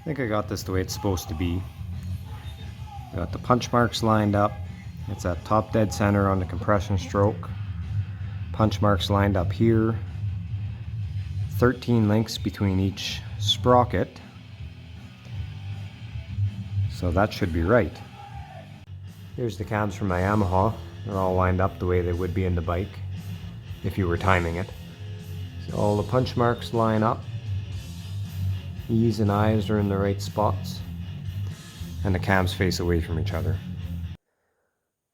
think I got this the way it's supposed to be. Got the punch marks lined up. It's at top dead center on the compression stroke. Punch marks lined up here. 13 links between each sprocket. So that should be right. Here's the cams from my Yamaha. They're all lined up the way they would be in the bike if you were timing it. So all the punch marks line up. E's and I's are in the right spots. And the cams face away from each other.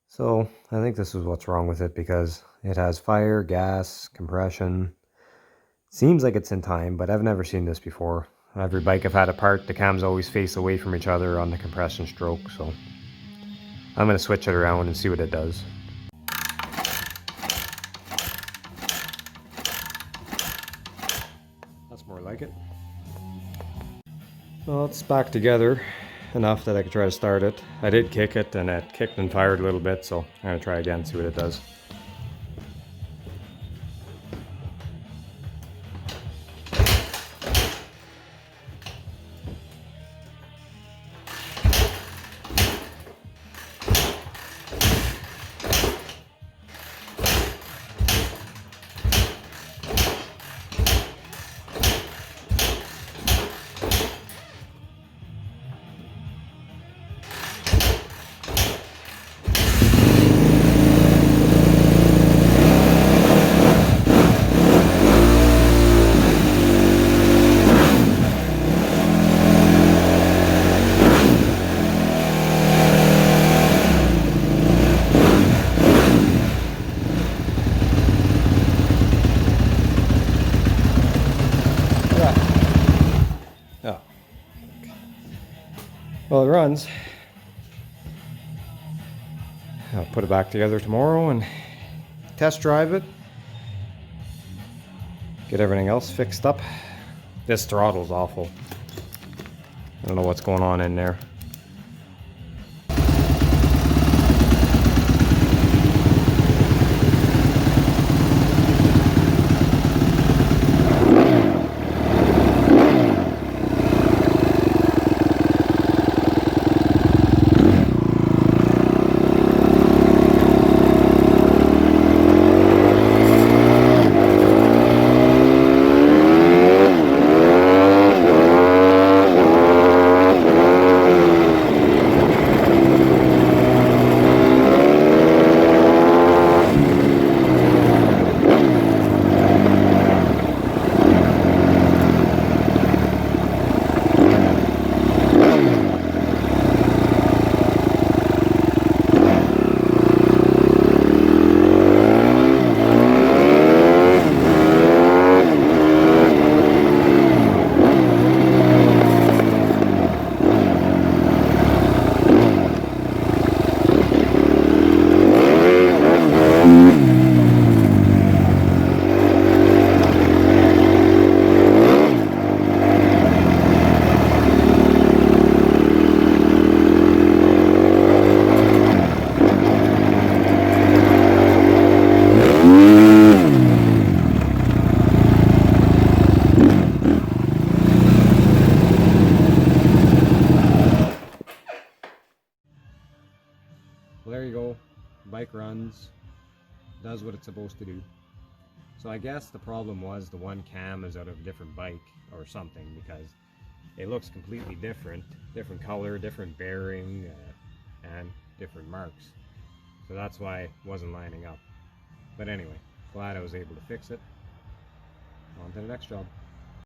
So I think this is what's wrong with it, because it has fire, gas, compression. Seems like it's in time, but I've never seen this before. Every bike I've had apart, the cams always face away from each other on the compression stroke, so I'm going to switch it around and see what it does. That's more like it. Well, it's back together enough that I could try to start it. I did kick it, and it kicked and fired a little bit, so I'm going to try again and see what it does. Oh. Well, it runs. I'll put it back together tomorrow and test drive it. Get everything else fixed up. This throttle's awful. I don't know what's going on in there. Well, there you go. Bike runs, does what it's supposed to do. So I guess the problem was the one cam is out of a different bike or something, because it looks completely different. Different color, different bearing, and different marks. So that's why it wasn't lining up. But anyway, glad I was able to fix it. On to the next job.